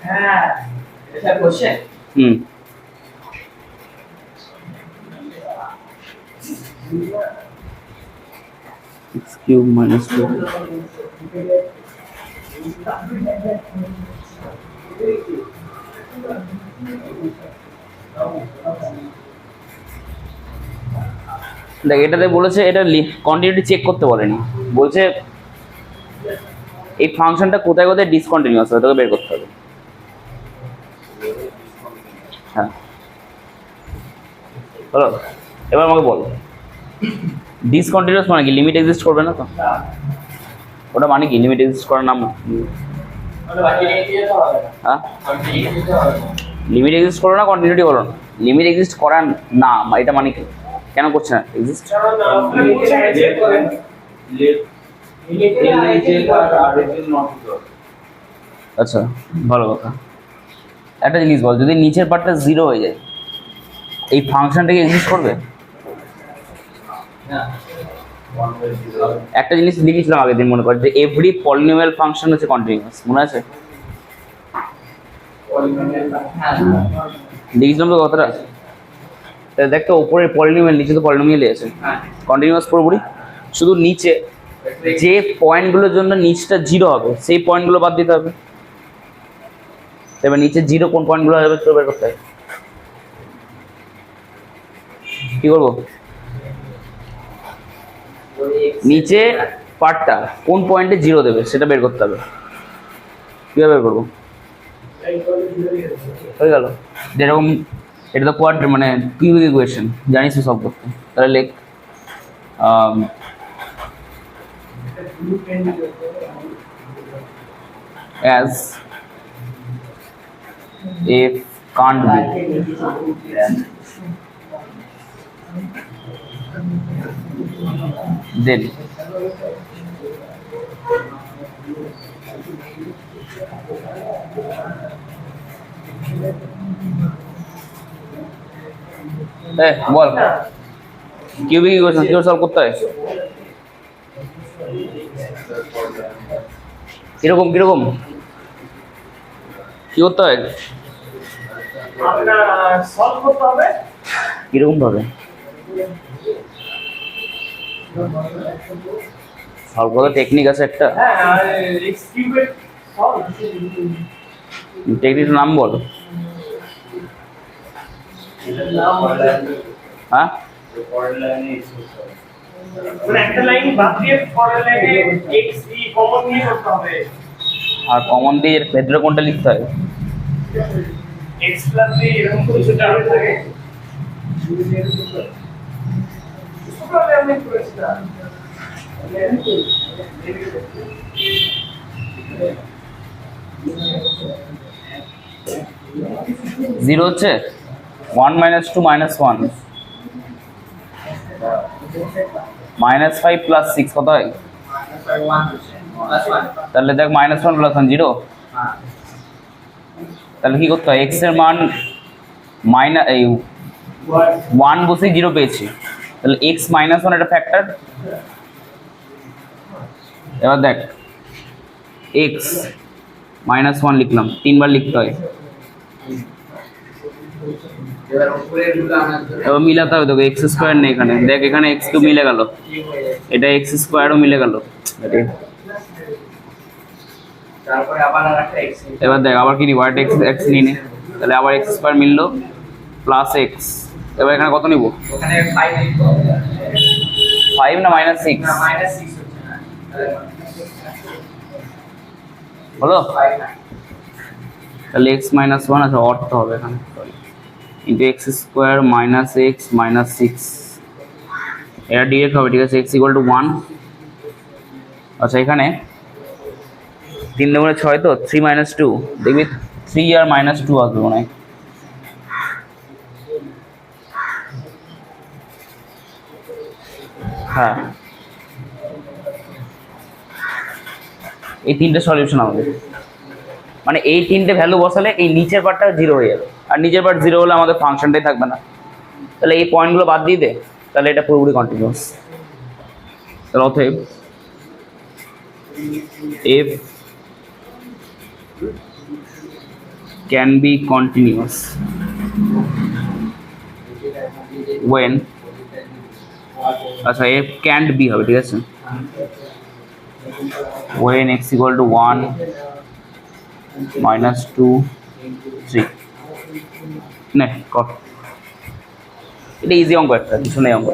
হ্যাঁ, এটা question. x cube minus 2 দেখ এটাতে বলেছে এটা কন্টিনিউটি চেক করতে বলেনি, বলছে এই ফাংশনটা কোথায় কোথায় ডিসকন্টিনিউয়াস হয় তোকে বের করতে হবে। হ্যাঁ হলো, এবার আমাকে বল ডিসকন্টিনিউয়াস মানে কি? লিমিট এক্সিস্ট করবে না তো? ওটা মানে কি লিমিট এক্সিস্ট করার নাম? হ্যাঁ, লিমিট এক্সিস্ট করো না কন্টিনিউটি করো না, লিমিট এক্সিস্ট করার না, এটা মানে কি? কেন করছে না এক্সিস্ট? আচ্ছা ভালো কথা। একটা জিনিস বল, যদি নিচের পার্টটা 0 হয়ে যায় এই ফাংশনটাকে এক্সিস্ট করবে? একটা জিনিস লিখেছিলাম আগের দিন, মনে কর যে এভরি পলিনোমিয়াল ফাংশন হচ্ছে কন্টিনিউয়াস, মনে আছে? লিখেছিলাম তো কথাটা। দেখ তো উপরে পলিনোমিয়াল, নিচে তো পলিনোমিয়ালই আছে, কন্টিনিউয়াস পুরোপুরি। শুধু নিচে যে পয়েন্টগুলোর জন্য নিচটা 0 হবে সেই পয়েন্টগুলো বাদ দিতে হবে। এবার নিচে 0 কোন পয়েন্টগুলো হবে তো বের করতে হবে। কি করবো? নিচে পার্টটা কোন পয়েন্টে 0 দেবে সেটা বের করতে হবে। কিভাবে বের করবো? হয়ে গেল। যেরকম এটা তো কোয়াড্রেটিক মানে কিউবিক ইকুয়েশন, জানিস তো সলভ করতে। তাহলে লেখ as if can't be then ball cubic equation কিভাবে সলভ করতে হয়? কিরকম কিরকম কি করতে হয়? সলভ করতে হবে কিরকম ভাবে সলভ করার টেকনিক আছে একটা? হ্যাঁ, x কিউবের সলভ টেকনিকের নাম বল। হ্যাঁ মানে একটা লাইন বাদ দিয়ে পরের লাইনে x e কমন নিয়ে করতে হবে। আর কমন দিয়ে এর ভেতরে কোনটা লিখতে হয়? x প্লাস দিয়ে এরকম কিছু টার্ম থাকে। সুতরাং আমি করেছিলাম 0 হচ্ছে 1 - 2 - 1 -5 + 6 কত হয়? তাহলে দেখ -1 + 1 0। তাহলে কি করতে হয়? x এর মান এই 1 বসে 0 পেয়েছি, তাহলে x - 1 একটা ফ্যাক্টর। এবার দেখ x - 1 লিখলাম, 3 বার লিখতে হয়। এবার মিলাতে হবে তোকে, x স্কোয়ার নেই এখানে, দেখ এখানে x তো মিলে গেল, এটা x স্কোয়ারও মিলে গেল। এবার দেখ আবার কি নিব, আর x নিয়ে নে, তাহলে আবার x স্কোয়ার মিললো প্লাস x। এবার এখানে কত নিব? 5 না -6? হলো, তাহলে x - 1 আছে, অর্থ হবে এখানে ইন্টু x স্কোয়ার - x - 6, এটা ডিরেক্ট হবে, ঠিক আছে? x = 1। আচ্ছা এখানে 3 × 6 তো 3 - 2, দেখবি 3 আর -2 আসবে মনে হয়। হ্যাঁ এই তিনটে সলিউশন আমাদের, মানে এই তিনটে ভ্যালু বসালে এই নিচের পার্টটা 0 হয়ে যাবে, আর নিচের পার্ট 0 হলে আমাদের ফাংশনটাই থাকবে না। তাহলে এই পয়েন্টগুলো বাদ দিয়ে দে, তাহলে এটা পুরোপুরি কন্টিনিউয়াস। তাহলে অতএব f can be continuous when, আচ্ছা f can't be হবে, ঠিক আছে, when x equal to 1 minus 2 3 নে কর, এটা ইজি অঙ্ক, একটা কিছু নেই অঙ্ক।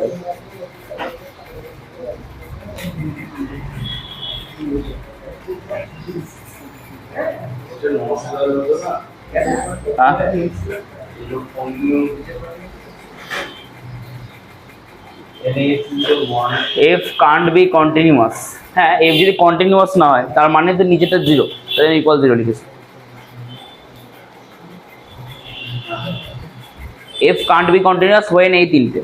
f can't be continuous, হ্যাঁ f যদি কন্টিনিউয়াস না হয় তার মানে তো নিচেটা 0, তাহলে ইকুয়াল 0 লিখেছি। f can't be continuous when এই তিনটে,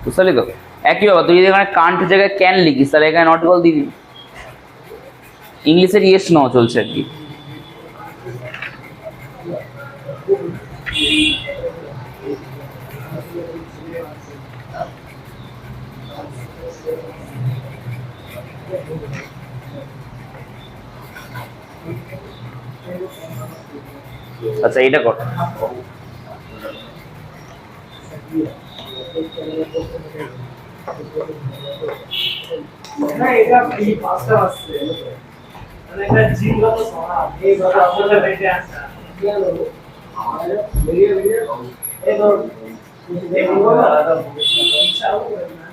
বুঝতে পারলি তো? একই ব্যাপার, তুই যদি এখানে কান্ট জায়গায় ক্যান লিখিস তাহলে এখানে নট ইকুয়াল দিবি। ইংলিশের ইয়েস নো চলছে আর কি। আচ্ছা এটা কর, না এটা এই পাঁচটা আসছে মানে এটা জিনগত স্বভাব এই কথা আপনাদের বেঁচে আছে এই ধর এই বড় আলাদা ইচ্ছাও করে না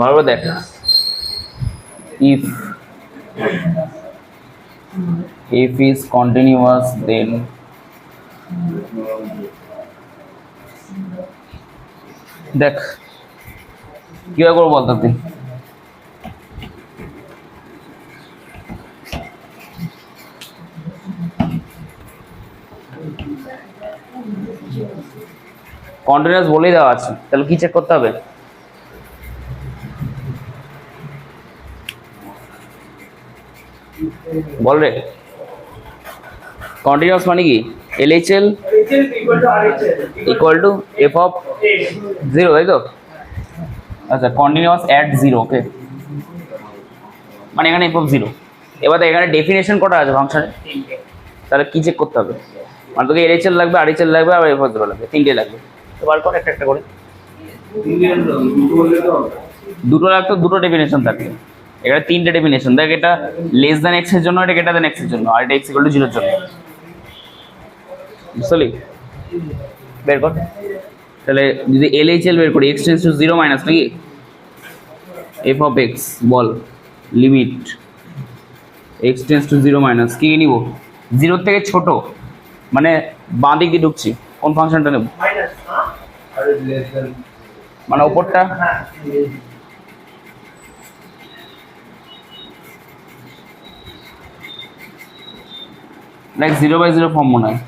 ভালো দেখ, if is continuous then দেখ কিভাবে করবো বলতো তুই? কন্টিনিউয়াস বলেই দেওয়া আছে, তাহলে কি চেক করতে হবে? বল রে, কন্টিনিউয়াস মানে কি? LHL equal to f of 0, তাই তো? আচ্ছা কন্টিনিউয়াস অ্যাট 0, ওকে, মানে এখানে f অফ 0। এবার এখানে ডেফিনেশন কটা আছে ফাংশনে, তাহলে কি চেক করতে হবে? মানে তোকে LHL লাগবে, RHL লাগবে, আর f অফ 0 লাগবে, তিনটে লাগবে। তো বার কর একটা একটা করে। দুটো লাগতো, দুটো ডেফিনেশন থাকবে। এখানে তিনটে ডেফিনেশন দেখ, এটা লেস দ্যান এক্স এর জন্য, এটা গ্রেটার দ্যান এক্স এর জন্য, আর এটা এক্স ইকুয়াল টু 0 এর জন্য। বুঝলি? বের কর তাহলে, যদি LHL বের করি, এক্স টেন্স টু 0 মাইনাস নাকি f of x, ball limit x tends two 0 minus কি নিব? 0 থেকে ছোট, মানে বাঁ দিক দিয়ে ঢুকছি, কোন ফাংশনটা নেব? মানে ওপরটা, লাইক 0/0 ফর্ম মনে হয়,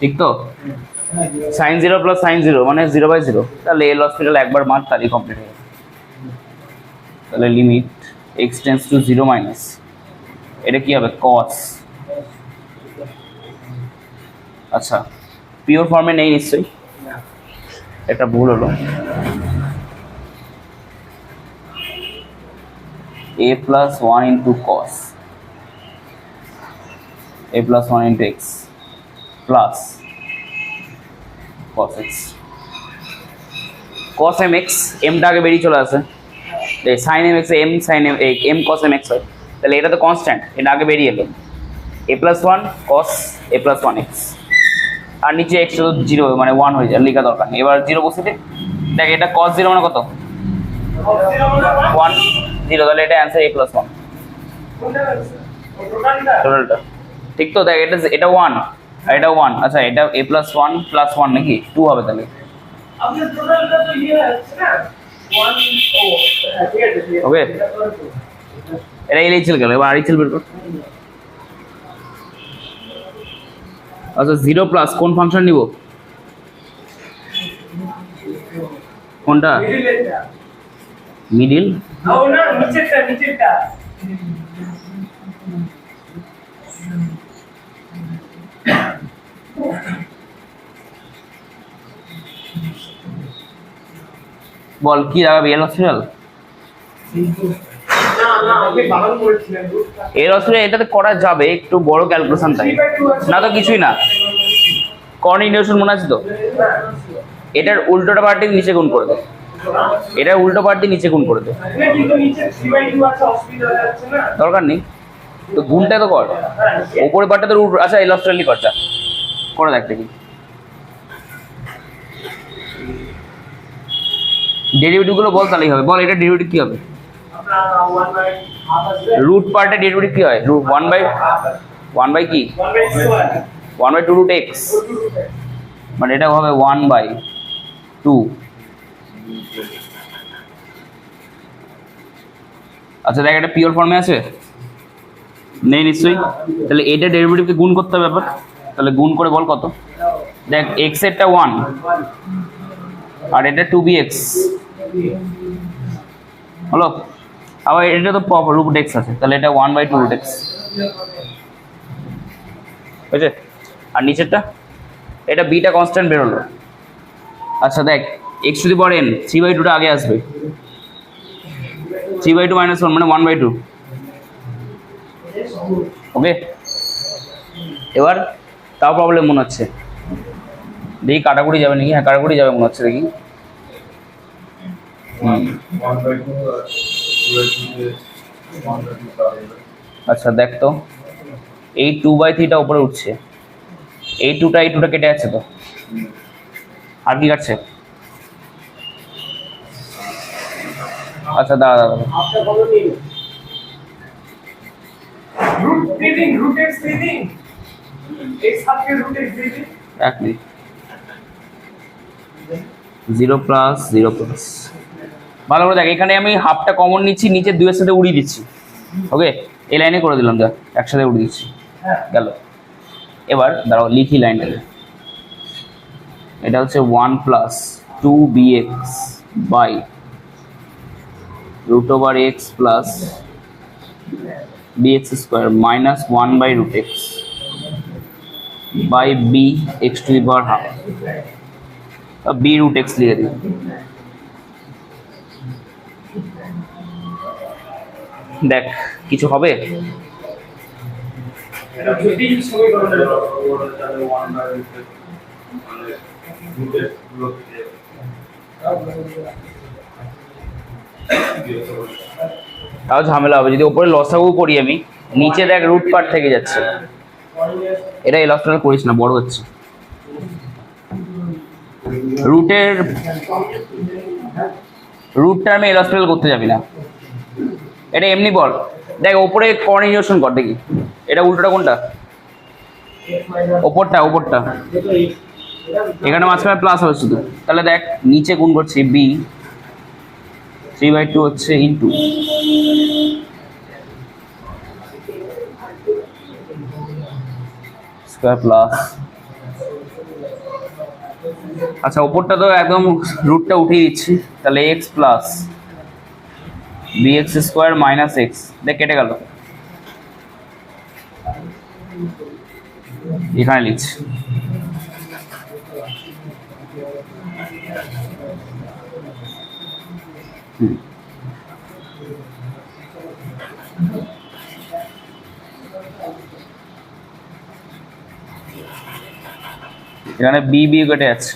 ঠিক তো? sin 0 প্লাস sin 0 মানে 0/0, তাহলে এল হসপিটাল একবার মার, তাহলে কমপ্লিট হয়ে যাবে। তাহলে limit x tends two 0 minus, এটা কি হবে? cos। আচ্ছা পিওর ফর্মে নেই নিশ্চয়ই, একটা ভুল হলো। a plus 1 into cos, a plus 1 into x plus cos x, cos mx, m টা আগে বেরিয়ে চলে আসে, sin mx m sin m cos mx হয়, তাহলে এটা তো কনস্ট্যান্ট, এটা আগে বেরিয়ে এলো, a plus 1 cos a plus 1 x, আর নিচে এক্স তো জিরো মানে 1 হয়ে যায়, লেখা দরকার নেই। এবার জিরো বসিয়ে দে। দেখ এটা cos 0 মানে কত? 1 0, তাহলে এটা অ্যান্সার a+1 টোটালটা। ঠিক তো? দেখ এটা 1 আর এটা 1, আচ্ছা এটা a+1 +1 নাকি 2 হবে তাহলে। আপনার টোটালটা তো ইয়ে আছে না 1 ও ঠিক আছে ওকে, এটা এলএইচএল গেল। এবার আরএইচএল বের কর। আচ্ছা 0 প্লাস কোন ফাংশন নিব? কোনটা? মিডিল? না নিচেরটা বল কি লাগাবি? এল হসপিটাল? না আমি বাগান করেছিলাম এল হসপিটাল এটাতে করা যাবে, একটু বড় ক্যালকুলেশন তাই না তো কিছুই না। কোঅর্ডিনেশন মনে আছে তো? এটার উল্টোটা পার্টি নিচে গুণ করে দে, এটার উল্টো পার্টি নিচে গুণ করে দে। কিন্তু নিচে 3/2 আছে, অসুবিধা হয়ে যাচ্ছে না। দরকার নেই তো, গুণটা তো কর। ওপরে পার্টটা তো রুট, আচ্ছা এল হসপিটালই করটা করে দেখ দেখি। ডেরিভেটিভ গুলো বল তাহলেই হবে। বল এটা ডেরিভেটিভ কি হবে? আপনার 1/2 আসবে, রুট পার্টে ডেরিভেটিভ কি হয়? রুট 1 বাই কি 1/2 1/2 রুট এক্স, মানে এটা হবে 1/2। আচ্ছা দেখ এটা পিওর ফর্মে আছে নেই নিশ্চয়ই, তাহলে এটা ডেরিভেটিভকে গুণ করতে হবে ব্যাপার। তাহলে গুণ করে বল কত। দেখ এক্স এরটা 1 আর এটা 2bx হলো। আবার এটা তো রুট এক্স আছে, তাহলে এটা 1/2 রুট এক্স বুঝছে। আর নিচেরটা এটা বিটা কনস্ট্যান্ট বেরোলো। আচ্ছা দেখ x to the power n 3/2টা আগে আসবে, 3/2 - 1 মানে 1/2। ওকে, এবার তাও প্রবলেম মনে হচ্ছে, দেখি কাটাকুটি যাবে নাকি। হ্যাঁ কাটাকুটি যাবে মনে হচ্ছে, দেখি। আচ্ছা দেখ তো এই 2/3টা উপরে উঠছে, এই 2টা কেটে যাচ্ছে তো, আর কি কাটছে? আচ্ছা দাঁড়া দাঁড়া, আপনি কত নিন রুট x দিন x সাথে রুট x দিন। এক মিনিট, 0 প্লাস 0 প্লাস। ভালো করে দেখ, এখানে আমি হাফটা কমন নিচ্ছি, নিচে 2 এর সাথে উড়িয়ে দিচ্ছি। ওকে, এই লাইনে করে দিলাম, যা একসাথে উড়িয়ে দিচ্ছি, গেল। এবার দাঁড়াও লিখি লাইনটাকে। এটা হচ্ছে 1 plus 2bx by root over x plus bx square minus 1/√x by b x to the power half, b root x লিখে দিই। দেখ কিছু হবে? এটা যদি সমীকরণ তাও ঝামেলা হবে যদি ওপরে লসাগু করি আমি, নিচে দেখ রুট পার্ট থেকে যাচ্ছে। এটা এল হসপিটাল করিস না, বড় হচ্ছে। রুটটা আমি এল হসপিটাল করতে যাবি না, এটা এমনি বল। দেখ ওপরে কোঅর্ডিনেশন কর দেখি, এটা উল্টোটা কোনটা? ওপরটা এখানে মাঝখানে প্লাস হবে শুধু। তাহলে দেখ নিচে গুণ করছি বি 3/2 হচ্ছে ইন্টু স্কয়ার প্লাস, আচ্ছা ওপরটা তো একদম রুটটা উঠিয়ে দিচ্ছি, তাহলে x plus bx square minus x. দেখ কেটে গেল, এখানে লিখছি। এখানে বি বি কেটে যাচ্ছে,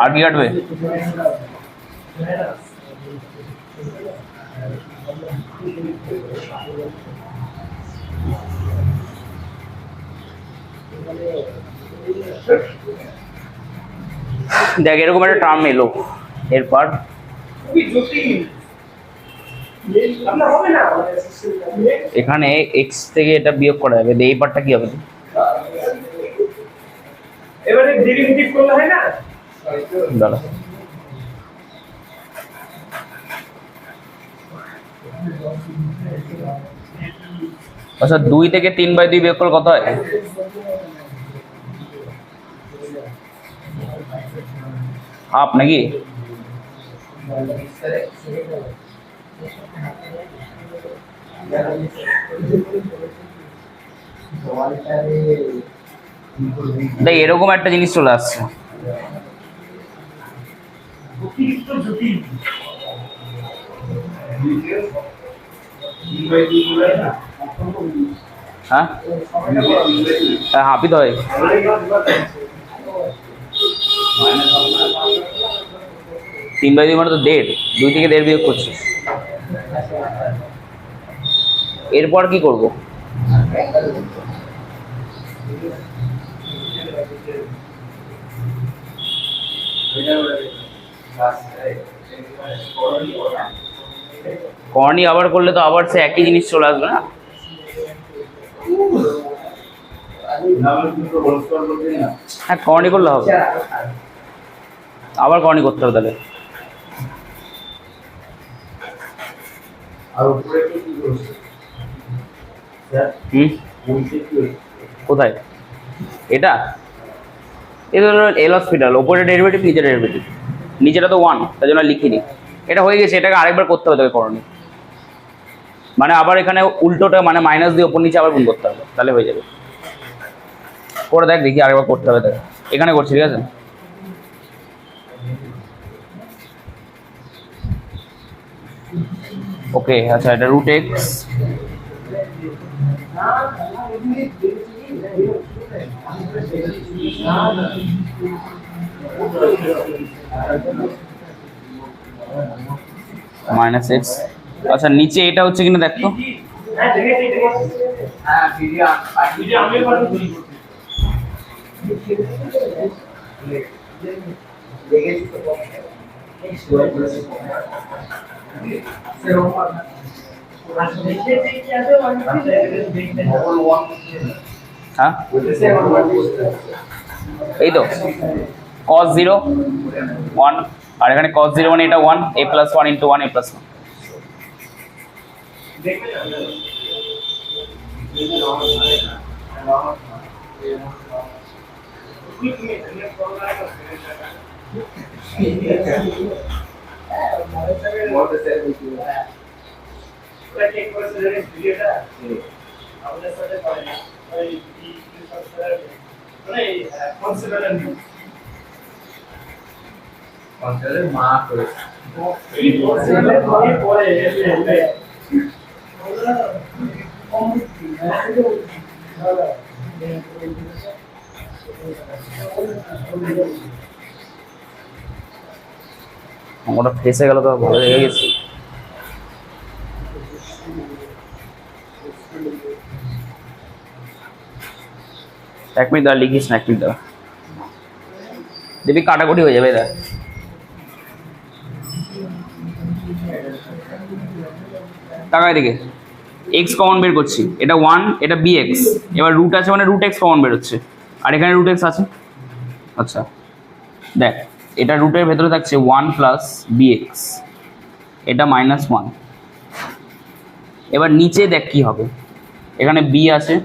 আর কি কাটবে? দেখ এরকম একটা টার্ম এলো, এরপর খুবই জটিল। আপনার হবে না এখানে এক্স থেকে এটা বিয়োগ করা যাবে, এই পার্টটা কি হবে? এবারে ডেরিভেটিভ করলে হয় না? দাঁড়া, আচ্ছা 2 থেকে 3/2 বিয়োগ করলে কত হয়? হাফ নাকি? দেখ এরকম একটা জিনিস চলে আসছে। অতিরিক্ত জটিল। হ্যাঁ হাফই তো হয়। 3/2 মানে তো 1.5, 2 থেকে 1.5 বিয়োগ করছিস। এরপর কি করব? কর্নি আবার করলে তো আবার সে একই জিনিস চলে আসবে না? হ্যাঁ কর্নি করলে হবে, আবার কর্নি করতে হবে তাহলে। কোথায় এটা? এটা হলো এল হসপিটাল, ওপরে ডেরিভেটিভ নিচে ডেরিভেটিভ, নিচেটা তো 1, তার জন্য লিখিনি। এটা হয়ে গেছে, এটাকে আরেকবার করতে হবে তোকে করণী, মানে আবার এখানে উল্টোটা মানে মাইনাস দিয়ে ওপর নিচে আবার গুণ করতে হবে, তাহলে হয়ে যাবে। করে দেখ দেখি, আরেকবার করতে হবে তাহলে। এখানে করছি, ঠিক আছে? ওকে আচ্ছা, এটা রুট এক্স মাইনাস এক্স। আচ্ছা নিচে এটা হচ্ছে কিনা দেখ তো। হ্যাঁ দেখেছি দেখেছি। হ্যাঁ ভিডিও আমি একবার করি। দেখেছি তো। এই স্টোরি করেছি। হ্যাঁ এই তো cos 0 1, আর এখানে cos 0 মানে এটা 1, a plus 1 into 1 a plus 1। ওটা ফেসে গেল তো ভালো লেগে গেছে। এক মিনিট দাঁড়া, লিখিস না, এক মিনিট দাঁড়া, দেখবি কাটাকুটি হয়ে যাবে। দেখ টাকায় দিকে এক্স কমন বের করছি, এটা 1, এটা বি এক্স, এবার রুট আছে মানে রুট এক্স কমন বেরোচ্ছে, আর এখানে রুট এক্স আছে। আচ্ছা দেখ এটা রুটের ভেতরে থাকছে 1 প্লাস বি এক্স, এটা -1। এবার নিচে দেখ কি হবে, এখানে বি আছে,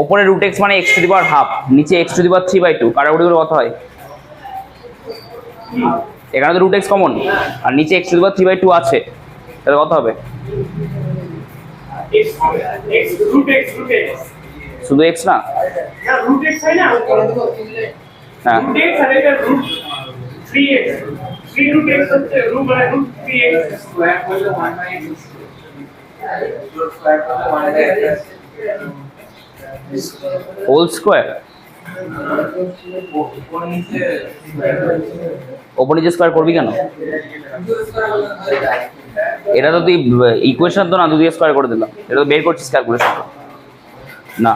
ওপরে রুট এক্স মানে x to the power half, নিচে এক্স টু দি পাওয়ার 3/2, কাটাকুটি করে কত হয়? এখানে তো রুট এক্স কমন, আর নিচে এক্স টু দি পাওয়ার 3/2 আছে, তাহলে কত হবে? শুধু এক্স না, রুট এক্স হয় না? হ্যাঁ রুট এক্স আর এটা রুট 3x, 3 রুট এক্স হচ্ছে রুট মানে রুট 3x স্কয়ার করলে 1/x স্কয়ার করলে 1/x হোল স্কোয়ার। ওপর নিচে স্কোয়ার করবি কেন? এটা তো তুই ইকুয়েশন তো না, তুই স্কোয়ার করে দিলাম, এটা তো বের করছিস ক্যালকুলেশন না।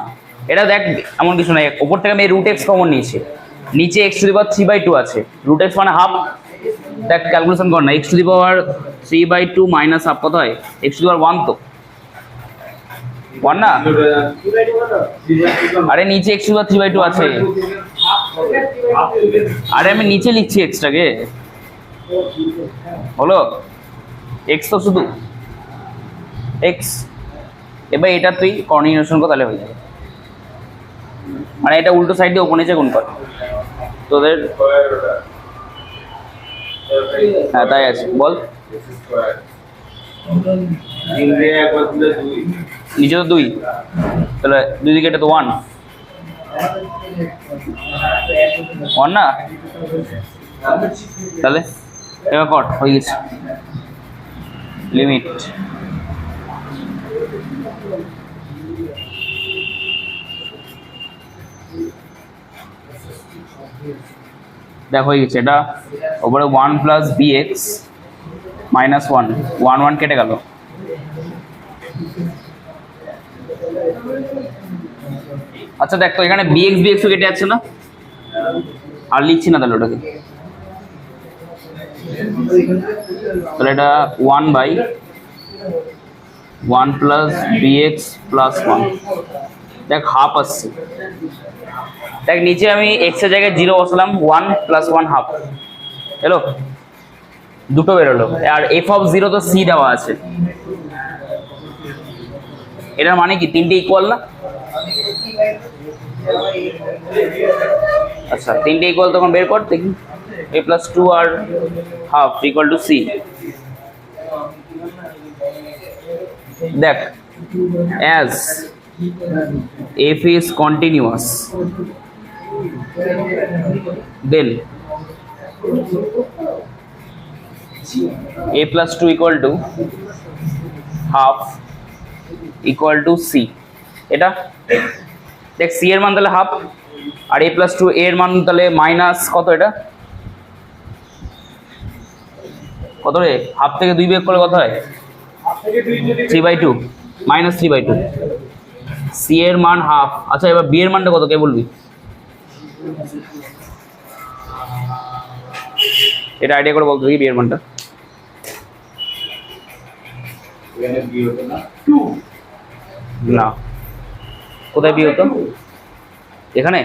এটা দেখ এমন কিছু নাই, উপর থেকে আমি রুট এক্স কমন নিয়েছি, নিচে এক্স টু দি পাওয়ার 3/2 আছে, রুট এক্স মানে হাফ। দেখ ক্যালকুলেশন কর না, x to the power 3/2 minus half কত হয়? এক্স টু দি পাওয়ার 1 তো 1 না? আরে নিচে এক্স টু দি পাওয়ার 3/2 আছে। আরে আমি নিচে লিখছি এক্সটাকে, হলো এক্স তো শুধু এক্স। এবার এটা তুই কোঅর্ডিনেশন কর তাহলে হয়ে যাবে, মানে এটা উল্টো সাইড দিয়ে ওপর নিচে গুণ কর তোদের। হ্যাঁ তাই আছে, বল। নিচে তো 2, তাহলে দুই দিকে এটা তো 1 না? তাহলে এবার কর, হয়ে গেছে লিমিট। দেখো হয়ে গেছে, এটা ওপরে 1 প্লাস বি এক্স মাইনাস 1, 1 কেটে গেল। আচ্ছা দেখ তো এখানে bx bx কেটে যাচ্ছে না, আর লিখছি না তাহলে ওটাকে, তাহলে এটা 1/1 প্লাস bx প্লাস 1। দেখ হাফ আসছে, দেখ নিচে আমি x এর জায়গায় 0 বসালাম, 1 প্লাস 1 হাফ এলো, দুটো বেরোলো। আর f অফ 0 তো c দেওয়া আছে, এটার মানে কি তিনটে ইকুয়াল না? আচ্ছা তিনটে ইকুয়াল তখন বের কর দেখি, a প্লাস 2 আর হাফ ইকুয়াল টু c। দেখ as f is continuous then a plus 2 equal to half equal to c। এটা দেখ c এর মান তাহলে হাফ, আর a plus 2 এর মান তাহলে মাইনাস কত? এটা কত রে? হাফ থেকে 2 বিয়োগ করলে কত হয়? 3/2 মাইনাস 3/2। c এর মান হাফ। আচ্ছা এবার b এর মানটা কত কে বলবি? এটা আইডিয়া করে বলতো কি b এর মানটা? না, কোথায় বি হতো? এখানে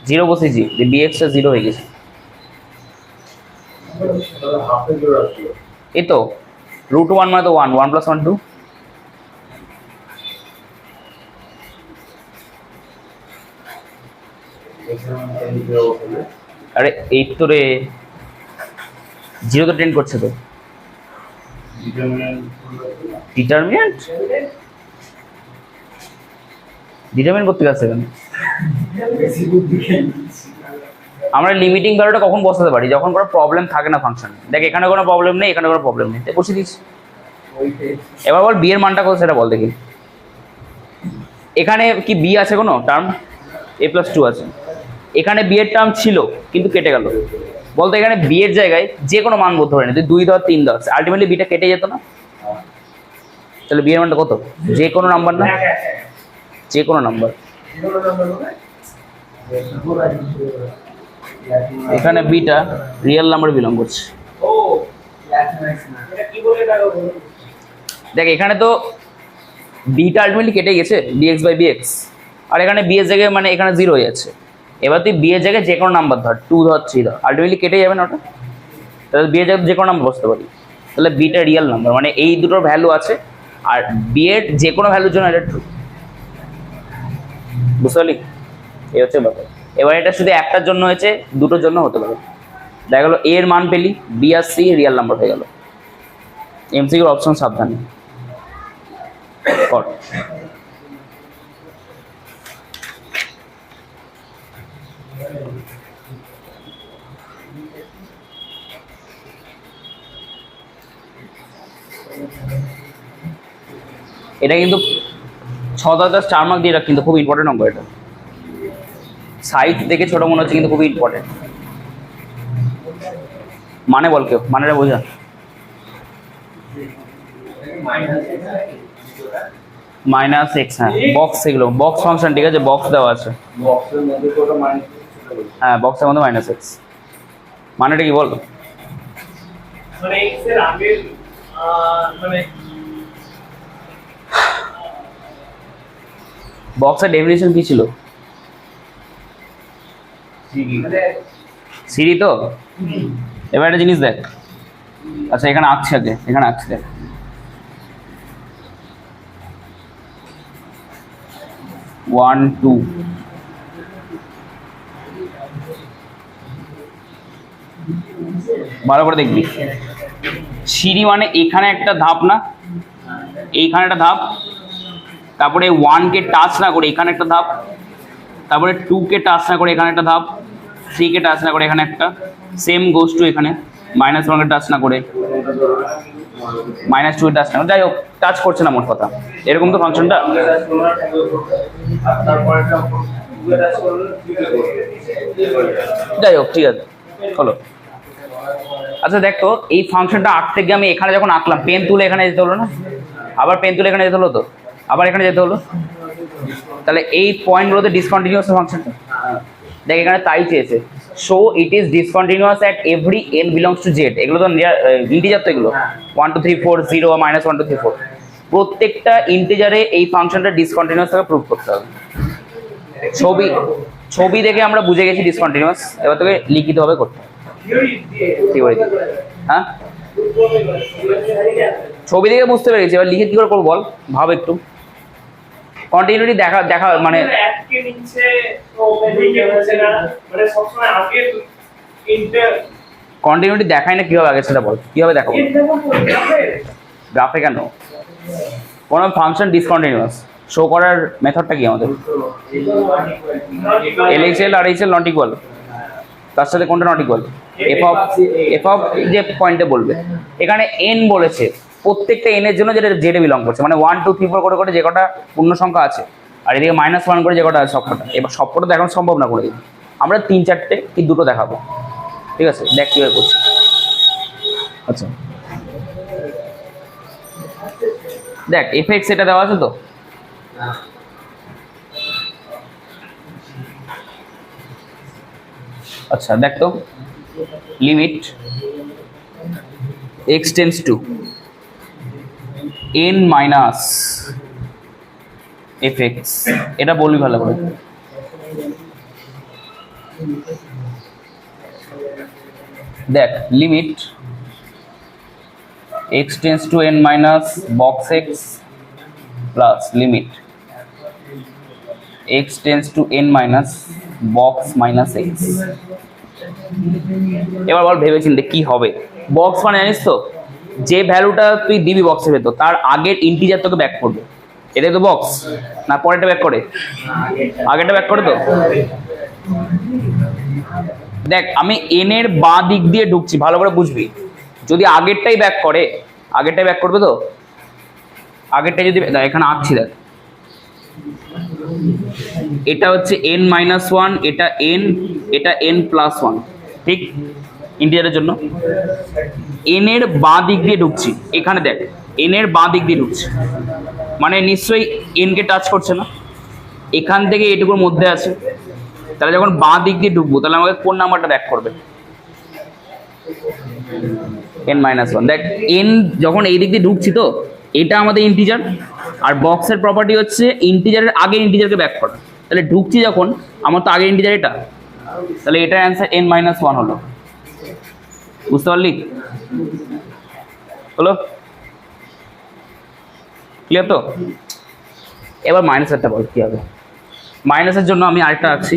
0 বসেছি, bx টা 0 হয়ে গেছে। এই তো √1 মানে তো 1 + 1 2। আরে এই তো রে 0 তো টেন্ড করছে তো। ডিটারমিনেন্ট ডিটারমিনেন্ট করতে গেছে কেন? আমরা লিমিটিং ভ্যালুটা কখন বসাতে পারি? যখন কোনো প্রবলেম থাকে না ফাংশন। দেখ এখানে কোনো প্রবলেম নেই, এখানে কোনো প্রবলেম নেই, তাই বসিয়ে দিস। এবার বল বি এর মানটা কত সেটা বল দেখি। এখানে কি বি আছে কোনো টার্ম? a প্লাস 2 আছে, এখানে বি এর টার্ম ছিল কিন্তু কেটে গেল। বলতো এখানে বি এর জায়গায় যে কোনো মান বোধ ধরে নি, তুই 2 ধর 3 ধর, আলটিমেটলি বিটা কেটে যেত না? তাহলে বি এর মানটা কত? যে কোনো নাম্বার না, যে কোনো নাম্বার। এখানে বিটা রিয়েল নাম্বার বিলং করছে। দেখ এখানে তো বিটা আলটিমেটলি কেটে গেছে, dx/bx, আর এখানে বি এর জায়গায় মানে এখানে 0 হয়ে যাচ্ছে। এবার তুই বি এর জায়গায় যে কোনো নাম্বার ধর, 2 ধর 3 ধর, আলটিমেটলি কেটে যাবে না ওটা? তাহলে বি এর জায়গায় যে কোনো নাম্বার বসতে পারি, তাহলে বিটা রিয়েল নাম্বার, মানে এই দুটোর ভ্যালু আছে, আর বি এর যে কোনো ভ্যালুর জন্য এটা ট্রু। বুঝতে পারলি? এই হচ্ছে ব্যাপার। এবার এটা শুধু একটার জন্য হয়েছে, দুটোর জন্য হতে পারে। দেখা গেলো এর মান পেলি, বি আর সি রিয়েল নাম্বার হয়ে গেল। এমসিকিউর অপশন সাবধানে কর। এটা কিন্তু 6-10 4 মার্ক দিয়ে রাখ, কিন্তু খুব ইম্পর্টেন্ট অঙ্ক এটা। সাইড দেখে ছোট মনে হচ্ছে কিন্তু খুবই ইম্পর্টেন্ট। মানে বল কেউ, মানেটা বোঝা। মাইনাস এক্স, হ্যাঁ বক্স, এগুলো বক্স ফাংশন, ঠিক আছে বক্স দেওয়া আছে, বক্সের মধ্যে কোটা মাইনাস হ্যাঁ বক্সের মধ্যে মাইনাস এক্স, মানেটা কি বল? মানে x এর আগের মানে বক্সের ডেফিনিশন কি ছিল? সিঁড়ি তো। এবার একটা জিনিস দেখ, আচ্ছা এখানে আঁকছে আগে, এখানে আঁকছে দেখ, ওয়ান টু, ভালো করে দেখবি, সিঁড়ি মানে এখানে একটা ধাপ না, এইখানে একটা ধাপ, তারপরে ওয়ানকে টাচ না করে এখানে একটা ধাপ, তারপরে টুকে টাচ না করে এখানে একটা ধাপ, থ্রিকে টাচ না করে এখানে একটা, সেম গোস টু এখানে মাইনাস ওয়ানকে টাচ না করে, মাইনাস টু টাচ না, যাই হোক টাচ করছে না মোট কথা, এরকম তো ফাংশনটা। যাই হোক ঠিক আছে হলো। আচ্ছা দেখ তো এই ফাংশনটা আঁকতে গিয়ে আমি এখানে যখন আঁকলাম, পেন তুলে এখানে যেতে হলো না, আবার পেন তুলে এখানে যেতে হলো তো, আবার এখানে যেতে হলো, তাহলে এই পয়েন্টগুলোতে ডিসকন্টিনিউয়াস ফাংশনটা, দেখ এখানে তাই চেয়েছে, so it is discontinuous at every N belongs to Z, এগুলো তো ইন্টিজার তো, এগুলো 1 2 3 4 0 মাইনাস 1 2 3 4, প্রত্যেকটা ইন্টিজারে এই ফাংশনটা ডিসকন্টিনিউয়াস থেকে প্রুভ করতে হবে। ছবি দেখে আমরা বুঝে গেছি ডিসকন্টিনিউয়াস, এবার তোকে লিখিত হবে করতে হবে, থিওরি, হ্যাঁ ছবি দেখে বুঝতে পেরেছি, এবার লিখে কি করে করবো বল, ভাব একটু। কন্টিনিউটি দেখা মানে এককে নিচে তো লিখে হচ্ছে না, মানে সবসময় আগের ইন্টার কন্টিনিউটি দেখায় না, কিভাবে আগে সেটা বল, কিভাবে দেখাবো? গ্রাফে কেন? কোনো ফাংশন ডিসকন্টিনিউয়াস শো করার মেথডটা কি আমাদের? এলএইচএল আর এইচএল নট ইকুয়াল, তার সাথে কোনটা নট ইকুয়াল? এফ অফ যে পয়েন্টে বলবে, এখানে এন বলেছে, প্রত্যেকটা এন এর জন্য যেটা জেডে বিলং করছে, মানে 1 2 3 4 করে করে যে কটা পূর্ণ সংখ্যা আছে, আর এদিকে -1 করে যে কটা আছে সবকটা, এবার সবকটা দেখানো সম্ভব না করে দিই, আমরা 3 4টে কি দুটো দেখাবো, ঠিক আছে দেখ কীভাবে করছি। আচ্ছা দেখ এফএক্স এটা দেওয়া আছে তো, আচ্ছা দেখ তো, limit x tends to n minus fx, এটা বলবি ভালো করে, দেখ limit x tends to n minus box x plus limit x tends to n minus box minus x। এবার বল ভেবে চিন্তে কি হবে, বক্স মানে জানিস তো, যে ভ্যালুটা তুই দিবি বক্সের ভেতর তার আগের ইন্টিজার তোকে ব্যাক করবে, এটাই তো বক্স না, পরেরটা ব্যাক করে, আগেরটা ব্যাক করে তো। দেখ আমি এন এর বাঁ দিক দিয়ে ঢুকছি, ভালো করে বুঝবি, যদি আগেরটাই ব্যাক করে, আগেরটাই ব্যাক করবে তো, আগেরটাই যদি এখানে আঁকছি দেখ, এটা হচ্ছে n-1, এটা n, এটা n+1, ঠিক ইন্টিজারের জন্য। n এর বাঁ দিক দিয়ে ঢুকছি, এখানে দেখ n এর বাঁ দিক দিয়ে ঢুকছি, মানে নিশ্চয়ই n কে টাচ করছে না, এখান থেকে এটুকুর মধ্যে আছে, তাহলে যখন বাঁ দিক দিয়ে ঢুকবো তাহলে আমাকে কোন নাম্বারটা ব্যাক করবে? n-1। দেখ n যখন এই দিক দিয়ে ঢুকছি তো, এটা আমাদের ইন্টিজার, আর বক্সের প্রপার্টি হচ্ছে ইন্টিজারের আগে ইন্টিজারকে ব্যাক করা, তাহলে ঢুকছি যখন আমার তো আগের ইন্টিজার এটা, তাহলে এটার অ্যান্সার n-1 হলো, বুঝতে পারলি? হলো ক্লিয়ার তো? এবার মাইনাসেরটা বল কি হবে। মাইনাসের জন্য আমি আরেকটা রাখছি,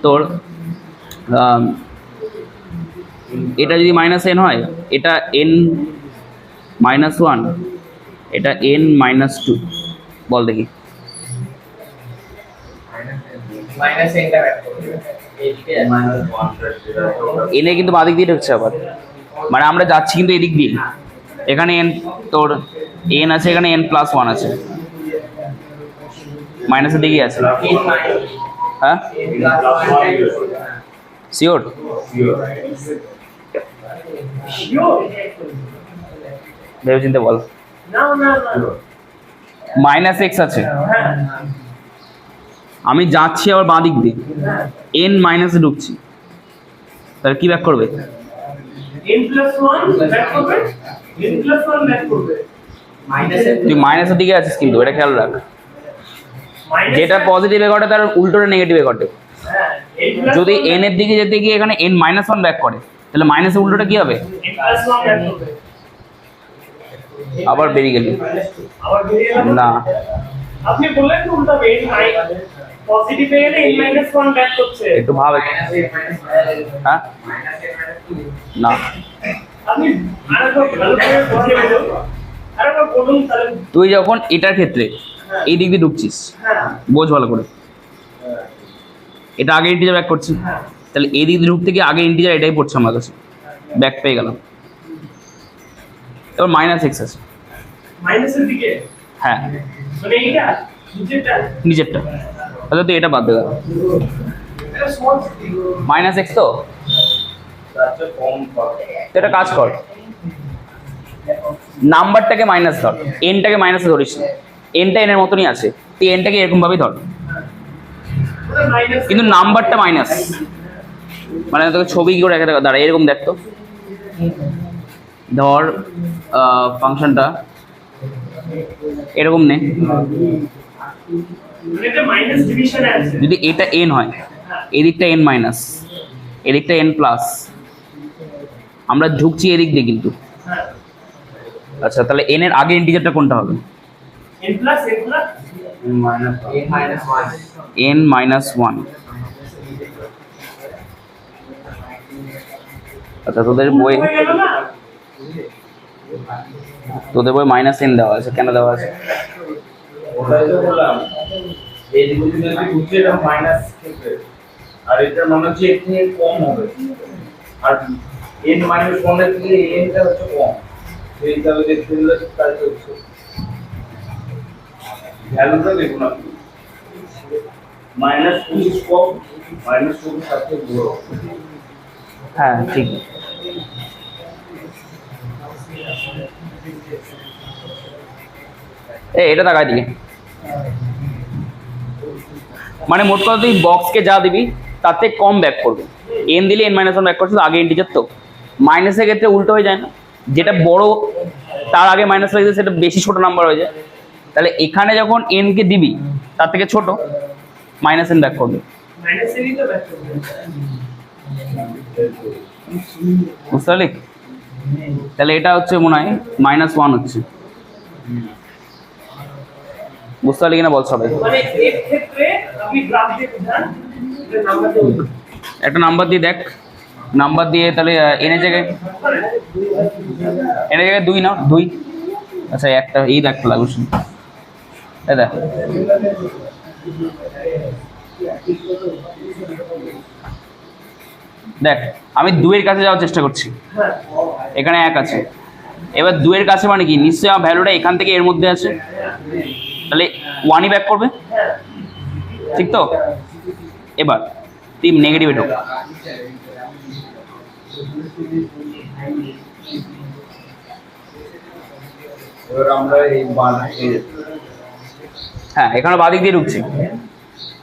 তোর এটা যদি -n হয়, এটা n-1, এটা n-2, বল দেখি। এনে কিন্তু বাদিক দিয়ে ঢুকছে আবার, মানে আমরা যাচ্ছি কিন্তু এদিক দিয়ে, এখানে n তোর n আছে, এখানে n+1 আছে, মাইনাসের দিকেই আছে, হ্যাঁ শিওর? ভেবে চিন্তে বল। না মাইনাস এক্স আছে, হ্যাঁ আমি যাচ্ছি আবার বাঁ দিক দিয়ে হ্যাঁ এন মাইনাসে ঢুকছি, তাহলে কি ব্যাক করবে? n plus 1 ব্যাক করবে, n plus 1 ব্যাক করবে তুই মাইনাসের দিকে আছিস কিন্তু এটা খেয়াল রাখ, মাইনাস যেটা পজিটিভে ঘটে তার উল্টোটা নেগেটিভে ঘটে। হ্যাঁ n plus যদি 1 এন এর দিকে যেতে গিয়ে এখানে এন মাইনাস ওয়ান ব্যাক করে, তাহলে মাইনাসের উল্টোটা কি হবে? n plus 1 ব্যাক করবে, আবার বেরিয়ে গেলি আবার বেরিয়ে গেল না, আপনি বললেন তো উল্টা n পজিটিভ এ গেলে n minus 1 ব্যাক করছে, একটু ভাব একটু। হ্যাঁ না, আপনি আরেকবার ভালো করে বুঝিয়ে বলুন, আরেকবার বলুন তাহলে। তুই যখন এটার ক্ষেত্রে এই দিক দিয়ে ঢুকছিস, হ্যাঁ বোঝ ভালো করে, এটা আগে ইন্টিজার ব্যাক করছি, হ্যাঁ তাহলে এই দিক দিয়ে ঢুকতে গিয়ে আগে ইন্টিজার এটাই পড়ছে আমার কাছে, ব্যাক পেয়ে গেলাম। এবার মাইনাস এক্স আছে, মাইনাসের দিকে হ্যাঁ মানে এইটা নিচেরটা, নিচেরটা, তাহলে তুই এটা বাদ দিয়ে গেল এটা স্মল মাইনাস এক্স, তো আচ্ছা কম পাবে। তুই একটা কাজ কর, নাম্বারটাকে মাইনাস ধর, এনটাকে মাইনাসে ধরিস না, এনটা এনের মতনই আছে, তুই এনটাকে এরকম ভাবেই ধর, ওটা মাইনাস কিন্তু নাম্বারটা মাইনাস, মানে তোকে ছবি কি করে রেখে দাঁড়া এরকম দেখতো, ধর ফাংশনটা এরকম নে, এটা মাইনাস ডিভিশনে আছে, যদি এটা এন হয়, এদিকটা এন মাইনাস, এদিকটা এন প্লাস, আমরা ঢুকছি এদিক দিয়ে কিন্তু, হ্যাঁ আচ্ছা তাহলে এন এর আগে ইন্টিজারটা কোনটা হবে? n plus N minus one. আচ্ছা তোদের বই, হয়ে গেল না, তোদের বই মাইনাস এন দেওয়া আছে, কেন দেওয়া আছে? ওটাই তো বললাম, এই দিকে যদি ঘুরছে এটা মাইনাস ক্ষেত্রে, আর এটা মনে হচ্ছে এর থেকে কম হবে, আর n মাইনাস 1 এর থেকে n টা হচ্ছে কম, এই হিসাবে দেখতে গেলে তাই তো হচ্ছে ভ্যালুটা দেখুন আপনি, মাইনাস 25 কম, মাইনাস 2 সাথে বড়। হ্যাঁ ঠিক, এটা তাকাই দিকে, মানে মোট কথা তুই বক্সকে যা দিবি তাতে কম ব্যাক করবে, এন দিলে এন মাইনাস ওয়ান ব্যাক করছে, তো আগে ইন্টিজার তো মাইনাসের ক্ষেত্রে উল্টো হয়ে যায় না, যেটা বড় তার আগে মাইনাস লাগছে সেটা বেশি ছোট নাম্বার হয়ে যায়, তাহলে এখানে যখন এন কে দিবি তার থেকে ছোট মাইনাস এন ব্যাক করবে, মাইনাস এরই তো ব্যাক করবে, বুঝতে পারলি? তাহলে এটা হচ্ছে মনে হয় মাইনাস ওয়ান হচ্ছে, বুঝতে পারলি কিনা বল সবাই? মানে এর ক্ষেত্রে আপনি গ্রাফ দিয়ে বুঝান, এটা নাম্বার দিয়ে বুঝান। একটা নাম্বার দিয়ে দেখ, নাম্বার দিয়ে তাহলে এনের জায়গায়, এনের জায়গায় 2 নাও, 2, আচ্ছা একটা এই দেখ লাগু, এই দেখ দেখ আমি 2 এর কাছে যাওয়ার চেষ্টা করছি, হ্যাঁ এখানে 1 আছে, এবার 2 এর কাছে মানে কি নিশ্চয়ই আমার ভ্যালুটা এখান থেকে এর মধ্যে আছে, তাহলে 1ই ব্যাক করবে, হ্যাঁ ঠিক তো? এবার তুই নেগেটিভে ঢোক, এবার আমরা এই বাদ হ্যাঁ এখানে বাদিক দিয়ে ঢুকছে,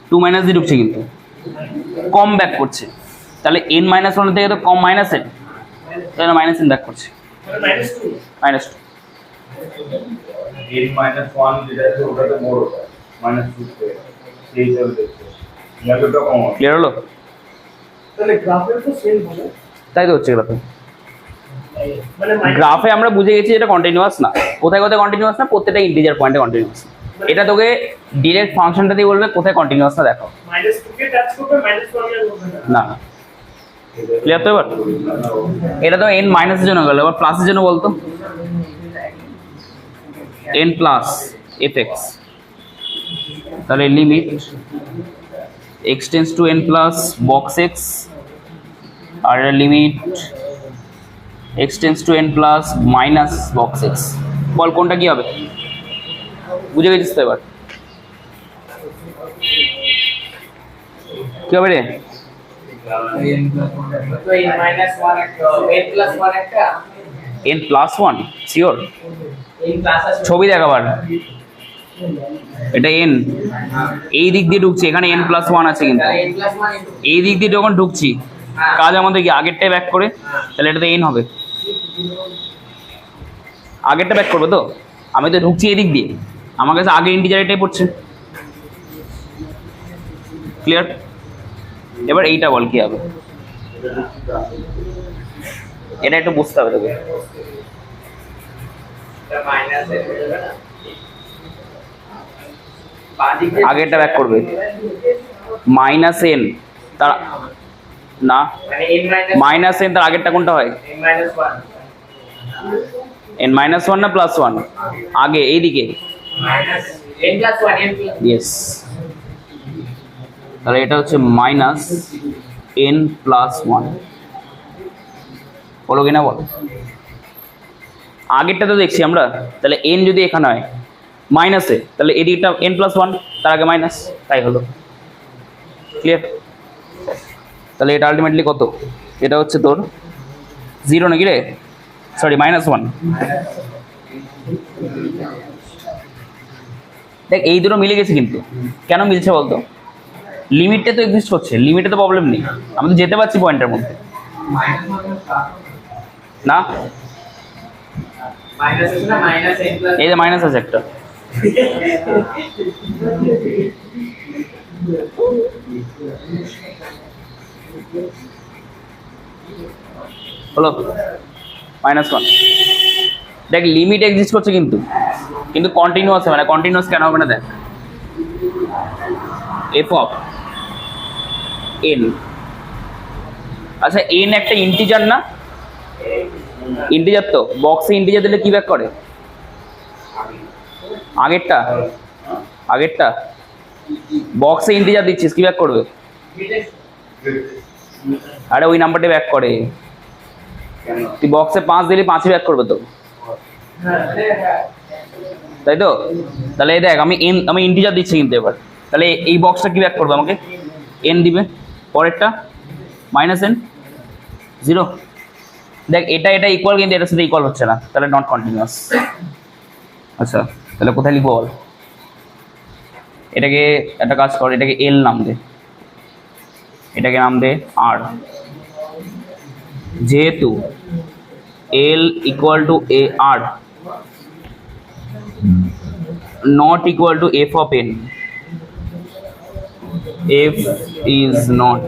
2 মাইনাস দিয়ে ঢুকছে কিন্তু কম ব্যাক করছে, তাহলে এন মাইনাস ওয়ান থেকে তো কম মাইনাস এন, তাহলে মাইনাস এন ব্যাক করছে, মাইনাস 2 মাইনাস 2। n মাইনাস 1 যেটা আছে ওটা তো বড়, মাইনাস 2 সেই হিসাবে দেখতে ভ্যালুটা কম হবে। ক্লিয়ার হলো? তাহলে গ্রাফের তো সেম হবে, তাই তো হচ্ছে গ্রাফে, মানে গ্রাফে আমরা বুঝে গেছি এটা কন্টিনিউয়াস না, কোথায় কোথায় কন্টিনিউয়াস না, প্রত্যেকটা ইন্টিজার পয়েন্টে কন্টিনিউয়াস, এটা তোকে ডিরেক্ট ফাংশনটা দিয়ে বলবে কোথায় কন্টিনিউয়াস না দেখো, মাইনাস 2 কে টাচ করবে, মাইনাস 1 এর করবে না। না ক্লিয়ার তো? এবার এটা তো এন মাইনাসের জন্য গেল, এবার প্লাসের জন্য বলতো এন প্লাস এফ এক্স, তাহলে limit x tends to n plus box x, আর limit x tends to n plus minus box x, বল কোনটা কি হবে? বুঝে গেছিস তো? এবার কি হবে রে? तो ये माइनस 1 8 प्लस 1 একটা এন প্লাস ওয়ান শিওর? এই ক্লাস আছে ছবি দেখ আবার, এটা n, এই দিক দিয়ে ঢুকছে, এখানে n+1 আছে কিন্তু তাহলে n plus 1 into এই দিক দিয়ে যখন ঢুকছি কাজ আমাদের কি আগেরটাই ব্যাক করে, তাহলে এটা তো n হবে, আগেরটা ব্যাক করবে তো, আমি তো ঢুকছি এই দিক দিয়ে, আমার কাছে আগে ইন্টিজার এটাই পড়ছে। ক্লিয়ার? এবার এইটা বল কি হবে, এটা একটু বুঝতে হবে তোকে। এটা মাইনাস এ হয়ে যাবে না, বাদিকে আগেরটা ব্যাক করবে -n, তার না মানে -n তার আগেরটা কোনটা হয়, n minus 1 n-1 না +1, আগে এইদিকে, minus n plus 1 n plus yes, তাহলে এটা হচ্ছে -n+1, বলো কিনা বল, আগেরটা তো দেখছি আমরা, তাহলে n যদি এখানে হয় মাইনাসে, তাহলে এদিকটা n+1, তার আগে মাইনাস, তাই হলো। ক্লিয়ার? তাহলে এটা আলটিমেটলি কত, এটা হচ্ছে তোর 0 নাকি রে, সরি -1। দেখ এই দুটো মিলে গেছে, কিন্তু কেন মিলছে বলতো, লিমিটটা তো এক্সিস্ট করছে, লিমিটে তো প্রবলেম নেই, আমি তো যেতে পারছি পয়েন্টের মধ্যে না, minus is na minus n plus এই যে মাইনাস আছে একটা, হলো -1। দেখ লিমিট এক্সিস্ট করছে কিন্তু কিন্তু কন্টিনিউয়াস হবে না, কন্টিনিউয়াস কেন হবে না দেখ, f অফ n, আচ্ছা n একটা ইন্টিজার না, ইন্টিজার তো, বক্সে ইন্টিজার দিলে কি ব্যাক করে, আগেরটা বক্সে ইন্টিজার দিচ্ছিস কি ব্যাক করবে, আরে ওই নাম্বারটা ব্যাক করে, তুই বক্সে 5 দিলে 5ই ব্যাক করবে তো, তাই তো, তাহলে এই দেখ আমি ইন্টিজার দিচ্ছি কিন্তু এবার, তাহলে এই বক্সটা কি ব্যাক করবে আমাকে, n দিবে, পরেরটা -n 0, দেখ এটা ইকুয়াল কিন্তু এটার সাথে ইকুয়াল হচ্ছে না, তাহলে নট কন্টিনিউয়াস। আচ্ছা তাহলে কোথায় লিখবো বল, এটাকে একটা কাজ কর, এটাকে এল নাম দে, এটাকে নাম দে আর, যেহেতু এল ইকুয়াল টু এ আর not equal to f of n, f is not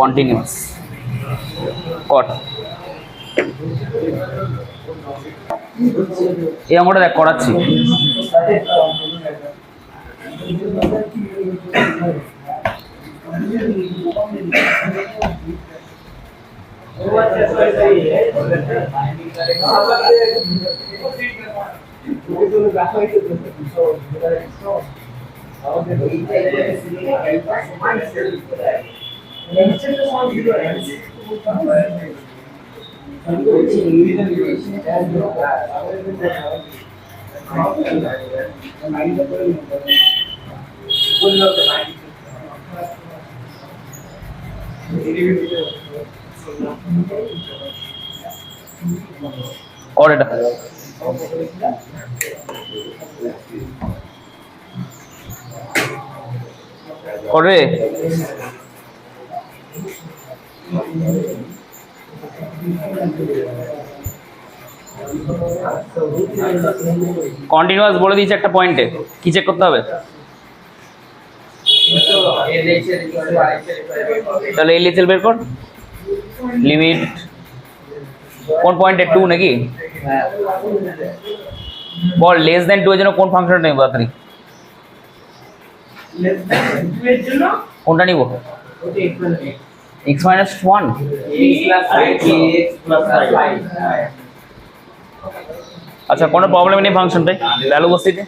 continuous, কট এই অঙ্কটা দেখ করাচ্ছি, কর এটা, করে কন্টিনিউয়াস বলে দিয়েছে একটা পয়েন্টে, কি চেক করতে হবে, তাহলে এলএচএল বের কর, লিমিট কোন পয়েন্টে 2 নাকি বল, লেস দেন 2 এর জন্য কোন ফাংশনটা নেব তাড়াতাড়ি, কোনটা নিব, x - 1 x plus 5 আচ্ছা কোনো প্রবলেম নেই ফাংশনটাই, ভ্যালু বসিয়ে,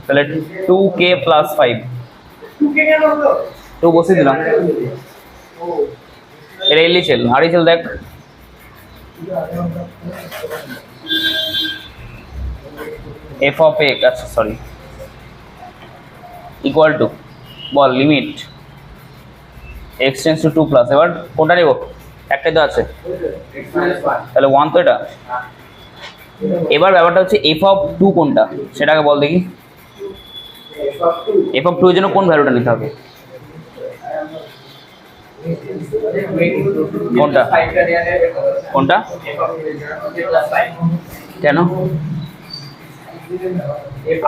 তাহলে 2k + 5, 2 বসিয়ে দিলাম, এটা এলএচএল, আরএচএল দেখ, f of x, আচ্ছা sorry, equal to ball limit x tends to 2 plus, এবার কোনটা নেব, একটাই তো আছে, x minus 1 তাহলে 1 তো এটা, এবার ব্যাপারটা হচ্ছে এফ অফ টু কোনটা সেটাকে বল দেখি। এফ অফ টু এর জন্য কোন ভ্যালুটা নিতে হবে? কোনটা কোনটা কেন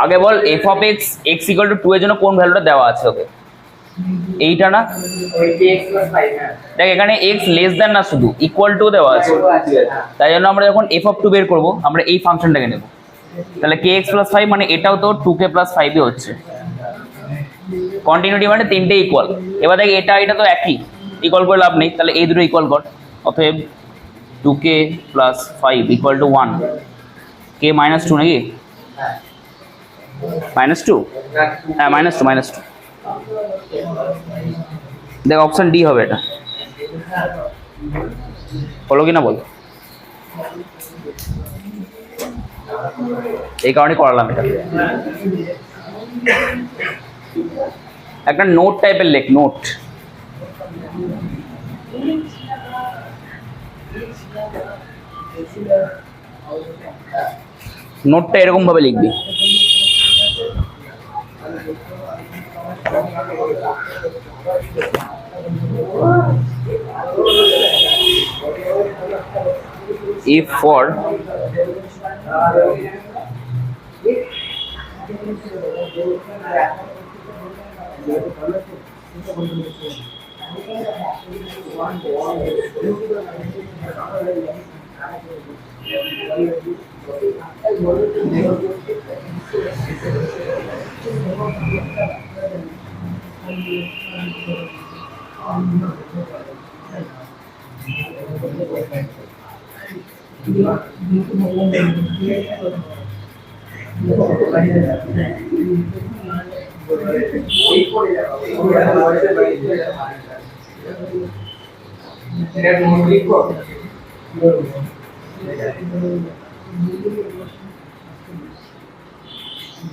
আগে বল, f of x x equal to two এর জন্য কোন ভ্যালুটা দেওয়া আছে ওকে? এইটা না, দেখ এখানে এক্স লেস দ্যান না শুধু ইকুয়াল টু দেওয়া আছে, তাই জন্য আমরা যখন এফ অফ টু বের করবো আমরা এই ফাংশনটাকে নেব। তাহলে কে এক্স প্লাস ফাইভ মানে এটাও তো টু কে প্লাস ফাইভই হচ্ছে। কন্টিনিউটি মানে তিনটে ইকুয়াল। এবার দেখ এটা এটা তো একই, ইকুয়াল করে লাভ নেই, তাহলে এই দুটো ইকুয়াল কর। অতএব two k plus five equal to one, k minus two নাকি মাইনাস টু, হ্যাঁ মাইনাস টু মাইনাস টু। দেখ অপশন ডি হবে এটা, হলো কিনা বল? এই কারণে করালাম এটা। একটা নোট টাইপের লেখ, নোট। নোটটা এরকম ভাবে লিখবি, if for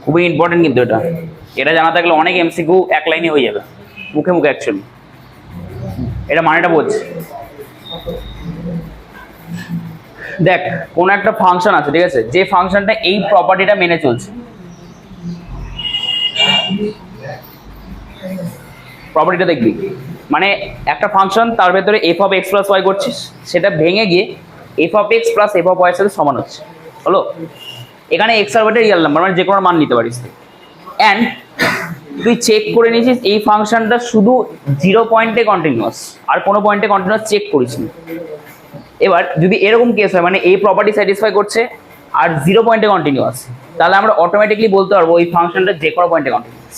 খুবই ইম্পর্টেন্ট কিন্তু এটা, এটা জানা থাকলে অনেক এমসিকিউ এক লাইনে হয়ে যাবে, মুখে মুখে অ্যাকচুয়ালি। এটা মানেটা বোঝ। দেখ কোন একটা ফাংশন আছে, ঠিক আছে, যে ফাংশনটা এই প্রপার্টিটা মেনে চলছে, প্রপার্টিটা দেখবি, মানে একটা ফাংশন তার ভেতরে f of x plus y করছিস, সেটা ভেঙে গিয়ে f of x plus f of y এর সাথে সমান হচ্ছে, হলো? এখানে এক্স আর ওয়াইটা রিয়েল নাম্বার, মানে যে কোনো মান নিতে পারিস। অ্যান্ড তুই চেক করে নিয়েছিস এই ফাংশনটা শুধু 0 পয়েন্টে কন্টিনিউয়াস, আর কোনো পয়েন্টে কন্টিনিউয়াস চেক করিস নি। এবার যদি এরকম কেস হয়, মানে এই প্রপার্টি স্যাটিসফাই করছে আর 0 পয়েন্টে কন্টিনিউয়াস, তাহলে আমরা অটোমেটিকলি বলতে পারবো এই ফাংশনটা যে কোনো পয়েন্টে কন্টিনিউয়াস।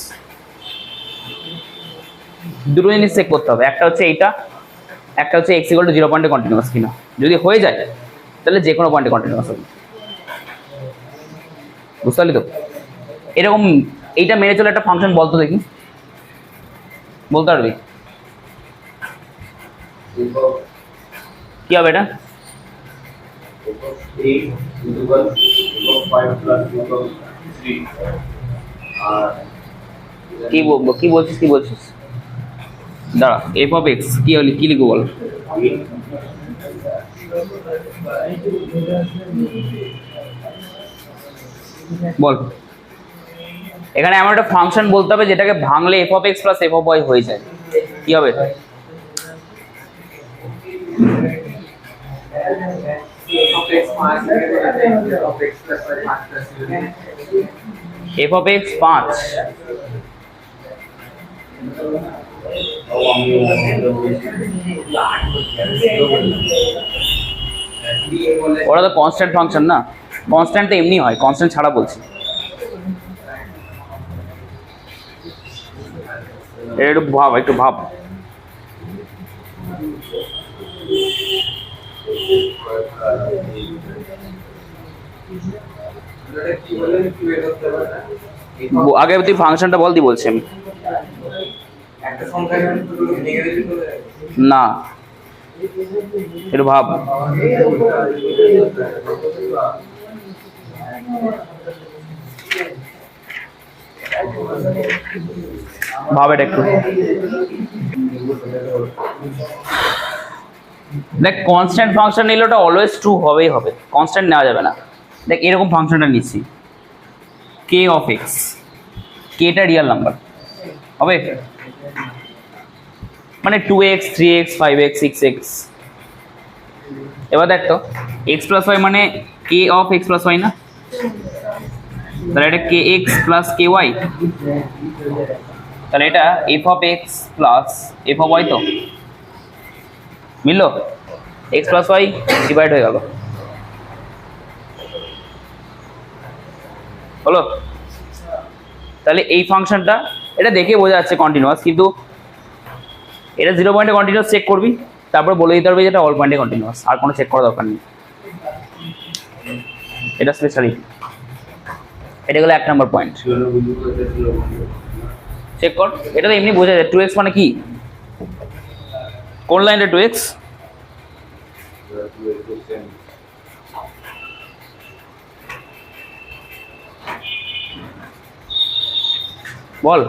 দুটো জিনিস চেক করতে হবে, একটা হচ্ছে এইটা, একটা হচ্ছে এক্স ইকুয়াল টু 0 পয়েন্টে কন্টিনিউয়াস কিনা। যদি হয়ে যায় তাহলে যে কোনো পয়েন্টে কন্টিনিউয়াস হবে। বুঝতে পারলি তো? এরকম এইটা মেনে চলে একটা ফাংশন বলতো দেখি, বলতে পারবি কি হবে এটা? কি বলছিস দাঁড়া, এফ অফ এক্স কি হলি, কি লিখবো বল? বল, এখানে এমন একটা ফাংশন বলতে হবে যেটাকে ভাঙলে f of x plus f of y হয়ে যায়, কি হবে? এফ অফ এক্স 5, ওরা তো কনস্ট্যান্ট ফাংশন না, কনস্ট্যান্ট তো এমনি হয়, কনস্ট্যান্ট ছাড়া বলছি। একটু ভাব, একটু ভাব। আগে তুই ফাংশনটা বল, দি বলছি আমি। না একটু ভাব। ভাব এটা একটু। দেখ কনস্ট্যান্ট ফাংশন নিলে ওটা অলওয়েজ ট্রু হবেই হবে, কনস্ট্যান্ট নেওয়া যাবে না। দেখ এরকম ফাংশনটা নিচ্ছি কে অফ এক্স, কেটা রিয়েল নাম্বার হবে, মানে 2x 3x 5x 6x। এবার দেখ তো x প্লাস ওয়াই মানে k of x plus y না, তাহলে এটা k x plus k y, তাহলে এটা f of x plus f of y, তো মিললো, এক্স প্লাস ওয়াই ডিভাইড হয়ে গেল, হলো। তাহলে এই ফাংশনটা এটা দেখে বোঝা যাচ্ছে কন্টিনিউয়াস, কিন্তু এটা 0 পয়েন্টে কন্টিনিউয়াস চেক করবি, তারপর বলে দিতে পারবি যে এটা অল পয়েন্টে কন্টিনিউয়াস, আর কোনো চেক করার দরকার নেই। এটা স্পেশালিটি, এটা গেলো 1 নম্বর পয়েন্ট। চেক কর, এটা তো এমনি বোঝা যায় 2x মানে কি, কোন লাইনটা 2x, বল।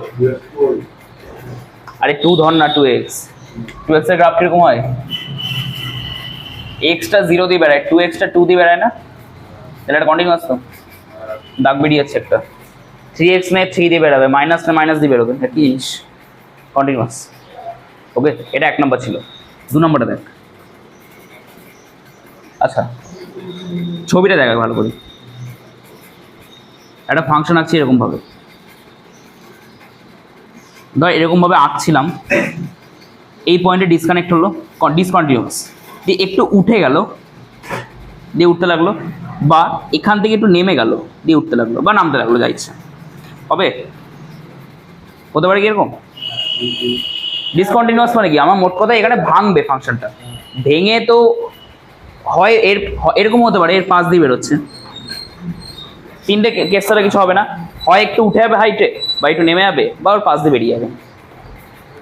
আরে 2 ধর না, 2x এর গ্রাফ কিরকম হয়, x টা 0 দিয়ে বেড়ায়, 2x টা 2 দিয়ে বেড়ায় না, তাহলে এটা কন্টিনিউয়াস তো, দাগ বেরিয়ে যাচ্ছে একটা, 3x নে 3 দিয়ে বেরোবে, মাইনাস নে মাইনাস দিয়ে বেরোবে, এটা কি জিনিস, কন্টিনিউয়াস। ওকে, এটা 1 নম্বর ছিল। 2 নম্বরটা দেখ, আচ্ছা ছবিটা দেখা ভালো করে, একটা ফাংশন আছে এরকম ভাবে, ধর এরকম ভাবে আঁকছিলাম, এই পয়েন্টে ডিসকানেক্ট হলো, ডিসকন্টিনিউয়াস দিয়ে একটু উঠে গেল, দিয়ে উঠতে লাগলো, বা এখান থেকে একটু নেমে গেল দিয়ে উঠতে লাগলো, বা নামতে লাগলো, যা ইচ্ছা হবে, হতে পারে কি এরকম। ডিসকন্টিনিউয়াস মানে কি, আমার মোট কথা এখানে ভাঙবে ফাংশনটা, ভেঙে তো হয় এরকম হতে পারে, এর পাশ দিয়ে বেরোচ্ছে, 3টে কেস ছাড়া কিছু হবে না, হয় একটু উঠে যাবে হাইটে, বা একটু নেমে যাবে, বা ওর পাশ দিয়ে বেরিয়ে যাবে।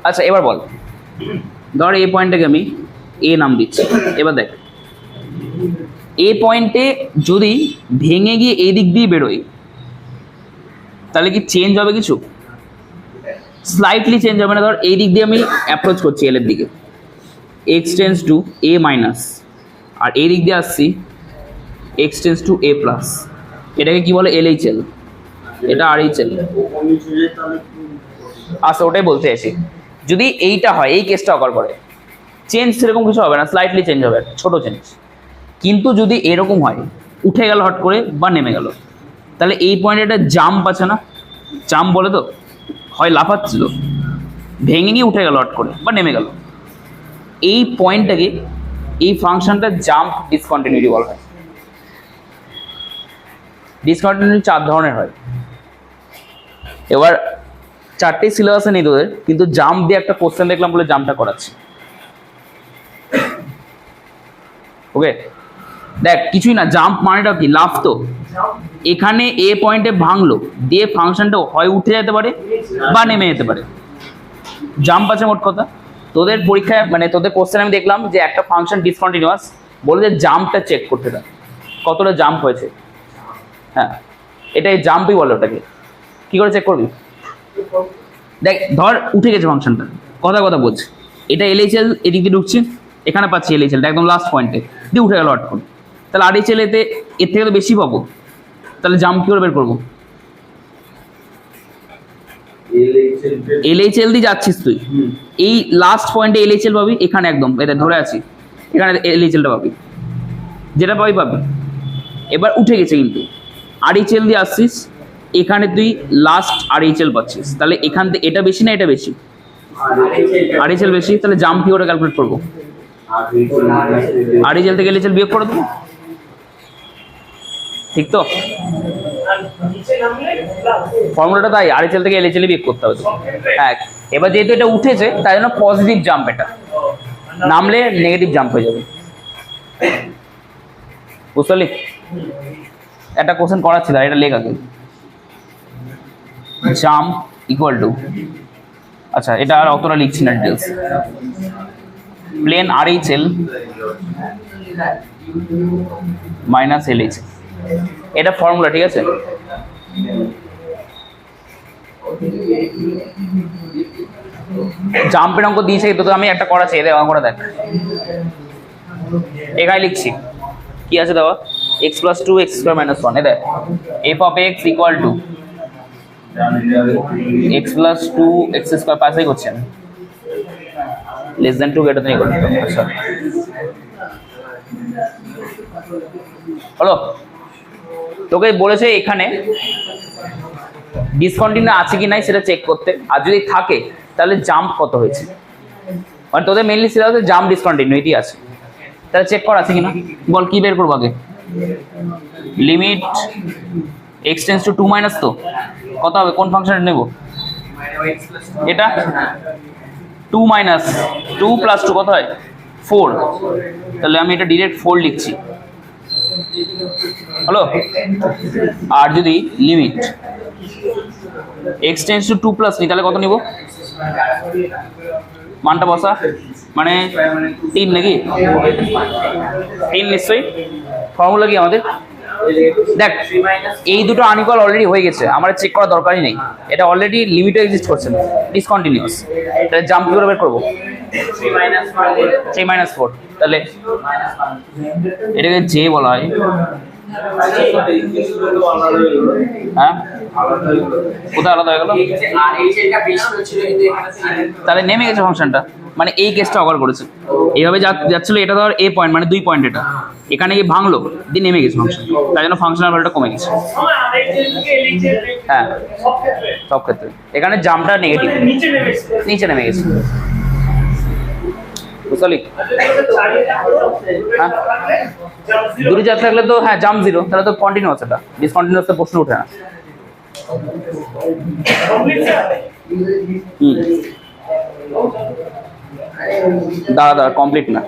আচ্ছা এবার বল, ধর এই পয়েন্টটাকে আমি এ নাম দিচ্ছি, এবার দেখ এই পয়েন্টে যদি ভেঙে গিয়ে এই দিক দিয়ে বেরোই, তাহলে কি চেঞ্জ হবে কিছু, স্লাইটলি চেঞ্জ হবে না। ধর এই দিক দিয়ে আমি অ্যাপ্রোচ করছি এল এর দিকে, x tends to a minus, আর এই দিক দিয়ে আসছি x tends to a plus, এটাকে কি বলে এলএইচএল, এটা আরএইচএল। আচ্ছা ওটাই বলতে আসি, যদি এইটা হয়, এই কেসটা অকার করে, চেঞ্জ সেরকম কিছু হবে না, স্লাইটলি চেঞ্জ হবে, ছোট চেঞ্জ। কিন্তু যদি এরকম হয়, উঠে গেল হট করে বা নেমে গেল, তাহলে এই পয়েন্টে একটা জাম্প আছে না, জাম্প বলে তো, হয় লাফাচ্ছিল, ভেঙে গিয়ে উঠে গেল হট করে বা নেমে গেল, এই পয়েন্টটাকে, এই ফাংশনটা জাম্প ডিসকন্টিনিউটি বলা হয়। ডিসকন্টিনিউটি 4 ধরনের হয়, এবার 4টেই সিলেবাসে নেই তোদের, কিন্তু জাম্প দিয়ে একটা কোশ্চেন দেখলাম বলে জাম্পটা করাচ্ছি। ওকে দেখ, কিছুই না, জাম্প মানেটা কি, লাফ তো, এখানে এ পয়েন্টে ভাঙলো দিয়ে ফাংশনটা হয় উঠে যেতে পারে বা নেমে যেতে পারে, জাম্প আছে মোট কথা। তোদের পরীক্ষায় মানে তোদের কোশ্চেন আমি দেখলাম যে একটা ফাংশন ডিসকন্টিনিউয়াস, বলে যে জাম্পটা চেক করতে দেয়, কতটা জাম্প হয়েছে, হ্যাঁ এটাই জাম্পই বলে, ওটাকে কী করে চেক করবি, দেখ ধর উঠে গেছে ফাংশনটা, কথা বলছে, এটা এলএইচএল এদিক দিয়ে ঢুকছি, এখানে পাচ্ছি এলএইচএলটা একদম লাস্ট পয়েন্টে দিয়ে উঠে গেল হট করে, তাহলে আরএইচএল এতে এর থেকে তো বেশি পাবো, তাহলে জাম্প কী করে বের করবো, এলএইচএল দিয়ে যাচ্ছিস তুই, এই লাস্ট পয়েন্টে এলএইচএল পাবি, এখানে একদম এটা ধরে আছি, এখানে এলএইচএলটা পাবি, যেটা পাবি। এবার উঠে গেছে কিন্তু আরএইচএল দিয়ে আসছিস, এখানে তুই লাস্ট আরএইচএল পাচ্ছিস, তাহলে এখান থেকে এটা বেশি না এটা বেশি, আরএইচএল বেশি, তাহলে জাম্প কি করে ক্যালকুলেট করবো, আরএইচএল থেকে এলএইচএল বিয়োগ করে দেবো, ঠিক তো, ফর্মুলাটা তাই, আরএইচএল থেকে এলএইচএল বিয়োগ করতে হবে। হ্যাঁ এবার যেহেতু এটা উঠেছে তাই জন্য পজিটিভ জাম্প, এটা নামলে নেগেটিভ জাম্প হয়ে যাবে, বুঝতে পারলি। একটা কোশ্চেন করাচ্ছিল, এটা লেখা আগে, জাম্প ইকুয়াল টু, আচ্ছা এটা আর অতটা লিখছি না ডিটেলস, প্লেন আরএইচএল মাইনাস এলএইচএল, এটা ফর্মুলা, ঠিক আছে। জাম্পের অঙ্ক দিয়েছে তো, আমি একটা করাচ্ছি, এদের অঙ্কটা দেখ, এখানে লিখছি কি আছে দেওয়া, x plus 2 x square minus 1 এদের f of x equal to x plus 2 x square পাশে করছেন less than 2 greater than equal to আচ্ছা হলো তোকে বলেছে এখানে ডিসকন্টিনিউ আছে কি নাই সেটা চেক করতে, আর যদি থাকে তাহলে জাম্প কত হয়েছে, মানে তোদের মেইনলি সেটা হচ্ছে জাম্প ডিসকন্টিনিউটি আছে, তাহলে চেক কর আছে কিনা। বল কি বের করবো আগে, limit x tends to 2 minus, তো কত হবে, কোন ফাংশন নেব, এটা 2 মাইনাস 2 প্লাস 2 কত হয় 4, তাহলে আমি এটা ডিরেক্ট 4 লিখছি হলো। আর যদি limit x tends to 2 plus নি তাহলে কত নিব, মানটা বসা, মানে 3 নাকি 3 নিশ্চয়ই। ফর্মুলা কি আমাদের, দেখ এই দুটো আনইকুয়াল অলরেডি হয়ে গেছে, আমার চেক করার দরকারই নেই, এটা অলরেডি লিমিটও এক্সিস্ট করছে না, ডিসকন্টিনিউয়াস, তাহলে জাম্প করে বের করবো 3 মাইনাস 4, তাহলে এটাকে যে বলা হয়, হ্যাঁ কোথায় আলাদা হয়ে গেল, আর এই যেটা বেশি হচ্ছিল কিন্তু এখানে তাহলে নেমে গেছে ফাংশনটা, মানে এই কেসটা অকার করেছে, এইভাবে যাচ্ছিল, এটা ধর এ পয়েন্ট মানে 2 পয়েন্ট, এটা এখানে গিয়ে ভাঙলো দিয়ে নেমে গেছে ফাংশন, তাই জন্য ফাংশনাল ভ্যালুটা কমে গেছে। হ্যাঁ সব ক্ষেত্রে এখানে জাম্পটা নেগেটিভ, নিচে নেমে গেছে, বুঝলি। হ্যাঁ দুটো চার থাকলে তো হ্যাঁ জাম্প 0, তাহলে তো কন্টিনিউয়াস, এটা ডিসকন্টিনিউয়াস প্রশ্ন ওঠে না। দাদা কমপ্লিট না।